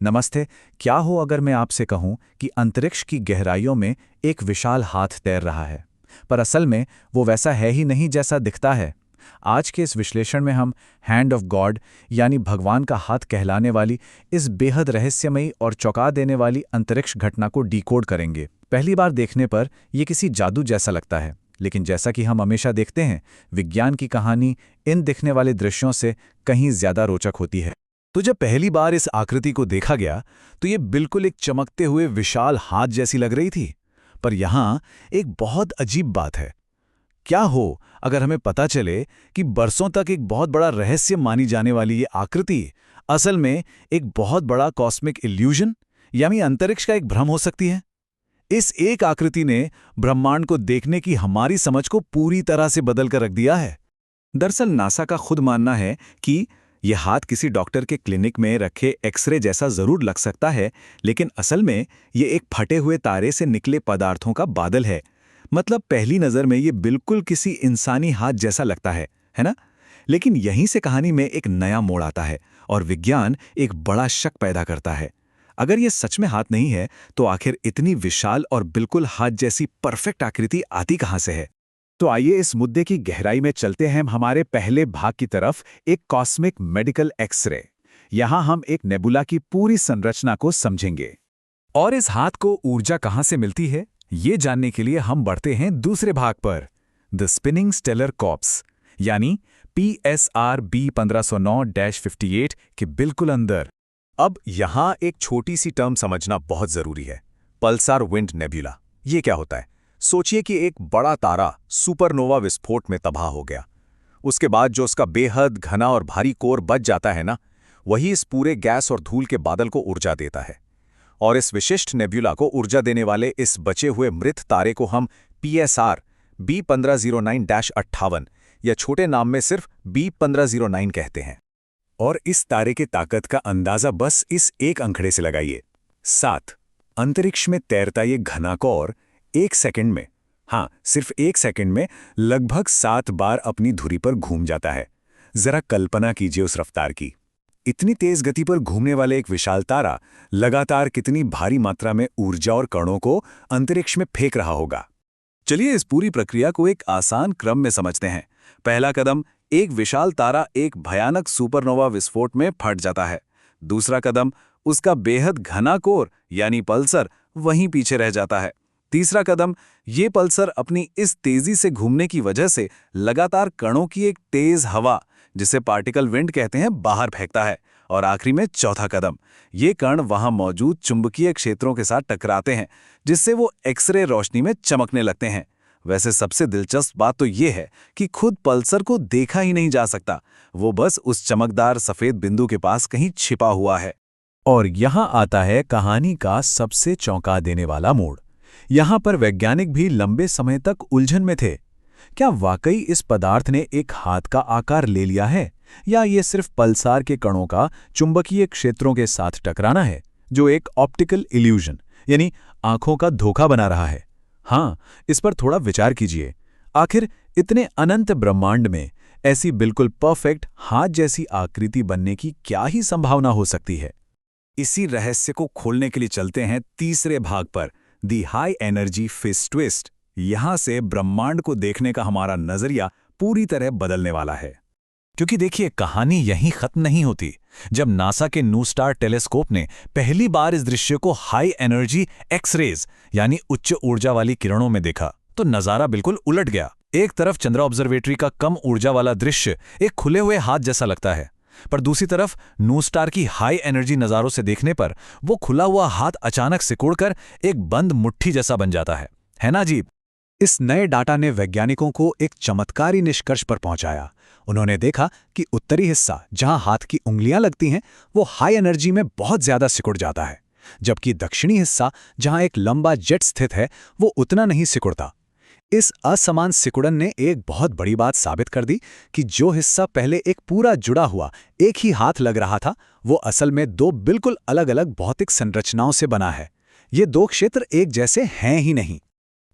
नमस्ते। क्या हो अगर मैं आपसे कहूं कि अंतरिक्ष की गहराइयों में एक विशाल हाथ तैर रहा है, पर असल में वो वैसा है ही नहीं जैसा दिखता है। आज के इस विश्लेषण में हम हैंड ऑफ गॉड यानी भगवान का हाथ कहलाने वाली इस बेहद रहस्यमयी और चौंका देने वाली अंतरिक्ष घटना को डिकोड करेंगे। पहली बार देखने पर यह किसी जादू जैसा लगता है, लेकिन जैसा कि हम हमेशा देखते हैं, विज्ञान की कहानी इन दिखने वाले दृश्यों से कहीं ज्यादा रोचक होती है। तो जब पहली बार इस आकृति को देखा गया तो ये बिल्कुल एक चमकते हुए विशाल हाथ जैसी लग रही थी। पर यहाँ एक बहुत अजीब बात है। क्या हो अगर हमें पता चले कि बरसों तक एक बहुत बड़ा रहस्य मानी जाने वाली ये आकृति असल में एक बहुत बड़ा कॉस्मिक इल्यूजन यानी अंतरिक्ष का एक भ्रम हो सकती है। इस एक आकृति ने ब्रह्मांड को देखने की हमारी समझ को पूरी तरह से बदल कर रख दिया है। दरअसल नासा का खुद मानना है कि यह हाथ किसी डॉक्टर के क्लिनिक में रखे एक्सरे जैसा जरूर लग सकता है, लेकिन असल में यह एक फटे हुए तारे से निकले पदार्थों का बादल है। मतलब पहली नज़र में यह बिल्कुल किसी इंसानी हाथ जैसा लगता है ना? लेकिन यहीं से कहानी में एक नया मोड़ आता है और विज्ञान एक बड़ा शक पैदा करता है। अगर यह सच में हाथ नहीं है तो आखिर इतनी विशाल और बिल्कुल हाथ जैसी परफेक्ट आकृति आती कहां से है? तो आइए इस मुद्दे की गहराई में चलते हैं हमारे पहले भाग की तरफ, एक कॉस्मिक मेडिकल एक्सरे। यहां हम एक नेबुला की पूरी संरचना को समझेंगे और इस हाथ को ऊर्जा कहां से मिलती है, ये जानने के लिए हम बढ़ते हैं दूसरे भाग पर, द स्पिनिंग स्टेलर कॉर्प्स यानी PSR B1509-58 के बिल्कुल अंदर। अब यहां एक छोटी सी टर्म समझना बहुत जरूरी है, पल्सार विंड नेबुला। ये क्या होता है? सोचिए कि एक बड़ा तारा सुपरनोवा विस्फोट में तबाह हो गया। उसके बाद जो उसका बेहद घना और भारी कोर बच जाता है ना, वही इस पूरे गैस और धूल के बादल को ऊर्जा देता है। और इस विशिष्ट नेबुला को ऊर्जा देने वाले इस बचे हुए मृत तारे को हम PSR B1509-58 या छोटे नाम में सिर्फ B1509 कहते हैं। और इस तारे की ताकत का अंदाजा बस इस एक अंकड़े से लगाइए, 7। अंतरिक्ष में तैरता ये घना कोर एक सेकंड में, हाँ सिर्फ एक सेकंड में लगभग 7 बार अपनी धुरी पर घूम जाता है। जरा कल्पना कीजिए उस रफ्तार की। इतनी तेज गति पर घूमने वाले एक विशाल तारा लगातार कितनी भारी मात्रा में ऊर्जा और कणों को अंतरिक्ष में फेंक रहा होगा। चलिए इस पूरी प्रक्रिया को एक आसान क्रम में समझते हैं। पहला कदम, एक विशाल तारा एक भयानक सुपरनोवा विस्फोट में फट जाता है। दूसरा कदम, उसका बेहद घना कोर यानी पल्सर वहीं पीछे रह जाता है। तीसरा कदम, ये पल्सर अपनी इस तेजी से घूमने की वजह से लगातार कणों की एक तेज हवा, जिसे पार्टिकल विंड कहते हैं, बाहर फेंकता है। और आखिरी में चौथा कदम, ये कण वहां मौजूद चुंबकीय क्षेत्रों के साथ टकराते हैं, जिससे वो एक्सरे रोशनी में चमकने लगते हैं। वैसे सबसे दिलचस्प बात तो ये है कि खुद पल्सर को देखा ही नहीं जा सकता, वो बस उस चमकदार सफेद बिंदु के पास कहीं छिपा हुआ है। और यहां आता है कहानी का सबसे चौंका देने वाला मोड़। यहां पर वैज्ञानिक भी लंबे समय तक उलझन में थे। क्या वाकई इस पदार्थ ने एक हाथ का आकार ले लिया है, या ये सिर्फ पल्सार के कणों का चुंबकीय क्षेत्रों के साथ टकराना है, जो एक ऑप्टिकल इल्यूजन यानी आंखों का धोखा बना रहा है? हाँ, इस पर थोड़ा विचार कीजिए। आखिर इतने अनंत ब्रह्मांड में ऐसी बिल्कुल परफेक्ट हाथ जैसी आकृति बनने की क्या ही संभावना हो सकती है? इसी रहस्य को खोलने के लिए चलते हैं तीसरे भाग पर, दी हाई एनर्जी फिश ट्विस्ट। यहां से ब्रह्मांड को देखने का हमारा नजरिया पूरी तरह बदलने वाला है। क्योंकि देखिए, कहानी यहीं खत्म नहीं होती। जब नासा के नूस्टार टेलीस्कोप ने पहली बार इस दृश्य को हाई एनर्जी एक्सरेज यानी उच्च ऊर्जा वाली किरणों में देखा, तो नजारा बिल्कुल उलट गया। एक तरफ चंद्र ऑब्जर्वेटरी का कम ऊर्जा वाला दृश्य एक खुले हुए हाथ जैसा लगता है, पर दूसरी तरफ नूस्टार की हाई एनर्जी नज़ारों से देखने पर वो खुला हुआ हाथ अचानक सिकुड़कर एक बंद मुट्ठी जैसा बन जाता है ना अजीब? इस नए डाटा ने वैज्ञानिकों को एक चमत्कारी निष्कर्ष पर पहुंचाया। उन्होंने देखा कि उत्तरी हिस्सा, जहां हाथ की उंगलियां लगती हैं, वो हाई एनर्जी में बहुत ज्यादा सिकुड़ जाता है, जबकि दक्षिणी हिस्सा, जहां एक लंबा जेट स्थित है, वो उतना नहीं सिकुड़ता। इस असमान सिकुड़न ने एक बहुत बड़ी बात साबित कर दी कि जो हिस्सा पहले एक पूरा जुड़ा हुआ एक ही हाथ लग रहा था, वो असल में दो बिल्कुल अलग अलग भौतिक संरचनाओं से बना है। ये दो क्षेत्र एक जैसे हैं ही नहीं।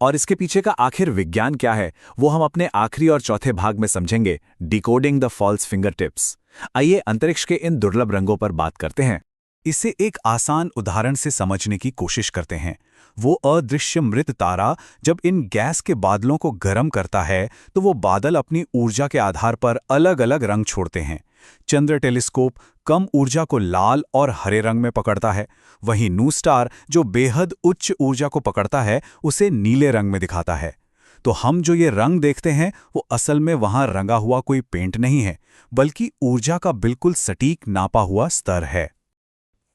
और इसके पीछे का आखिर विज्ञान क्या है, वो हम अपने आखिरी और चौथे भाग में समझेंगे, decoding the false finger tips. आइए अंतरिक्ष के इन दुर्लभ रंगों पर बात करते हैं। इसे एक आसान उदाहरण से समझने की कोशिश करते हैं। वो अदृश्य मृत तारा जब इन गैस के बादलों को गर्म करता है तो वो बादल अपनी ऊर्जा के आधार पर अलग-अलग रंग छोड़ते हैं। चंद्र टेलीस्कोप कम ऊर्जा को लाल और हरे रंग में पकड़ता है, वहीं नू स्टार जो बेहद उच्च ऊर्जा को पकड़ता है उसे नीले रंग में दिखाता है। तो हम जो ये रंग देखते हैं वो असल में वहां रंगा हुआ कोई पेंट नहीं है, बल्कि ऊर्जा का बिल्कुल सटीक नापा हुआ स्तर है।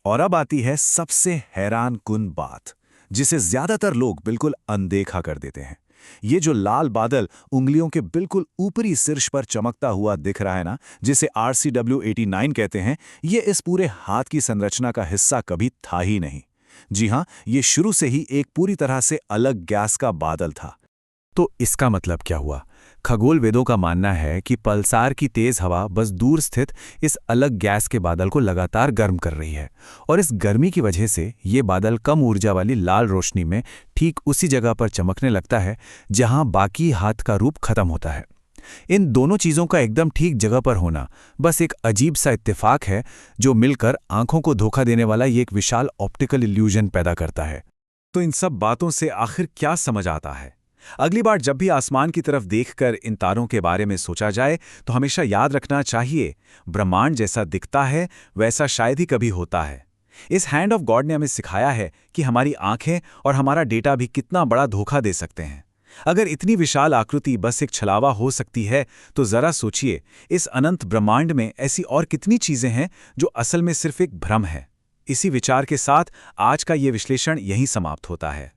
और अब आती है सबसे हैरान कुन बात, जिसे ज्यादातर लोग बिल्कुल अनदेखा कर देते हैं। ये जो लाल बादल उंगलियों के बिल्कुल ऊपरी शीर्ष पर चमकता हुआ दिख रहा है ना, जिसे RCW89 कहते हैं, ये इस पूरे हाथ की संरचना का हिस्सा कभी था ही नहीं। जी हां, ये शुरू से ही एक पूरी तरह से अलग गैस का बादल था। तो इसका मतलब क्या हुआ? खगोल वेदों का मानना है कि पल्सार की तेज हवा बस दूर स्थित इस अलग गैस के बादल को लगातार गर्म कर रही है, और इस गर्मी की वजह से ये बादल कम ऊर्जा वाली लाल रोशनी में ठीक उसी जगह पर चमकने लगता है जहां बाकी हाथ का रूप खत्म होता है। इन दोनों चीजों का एकदम ठीक जगह पर होना बस एक अजीब सा इत्तेफाक है जो मिलकर आंखों को धोखा देने वाला ये एक विशाल ऑप्टिकल इल्यूजन पैदा करता है। तो इन सब बातों से आखिर क्या समझ आता है? अगली बार जब भी आसमान की तरफ देखकर इन तारों के बारे में सोचा जाए तो हमेशा याद रखना चाहिए, ब्रह्मांड जैसा दिखता है वैसा शायद ही कभी होता है। इस हैंड ऑफ गॉड ने हमें सिखाया है कि हमारी आंखें और हमारा डेटा भी कितना बड़ा धोखा दे सकते हैं। अगर इतनी विशाल आकृति बस एक छलावा हो सकती है तो जरा सोचिए, इस अनंत ब्रह्मांड में ऐसी और कितनी चीजें हैं जो असल में सिर्फ एक भ्रम है। इसी विचार के साथ आज का ये विश्लेषण यहीं समाप्त होता है।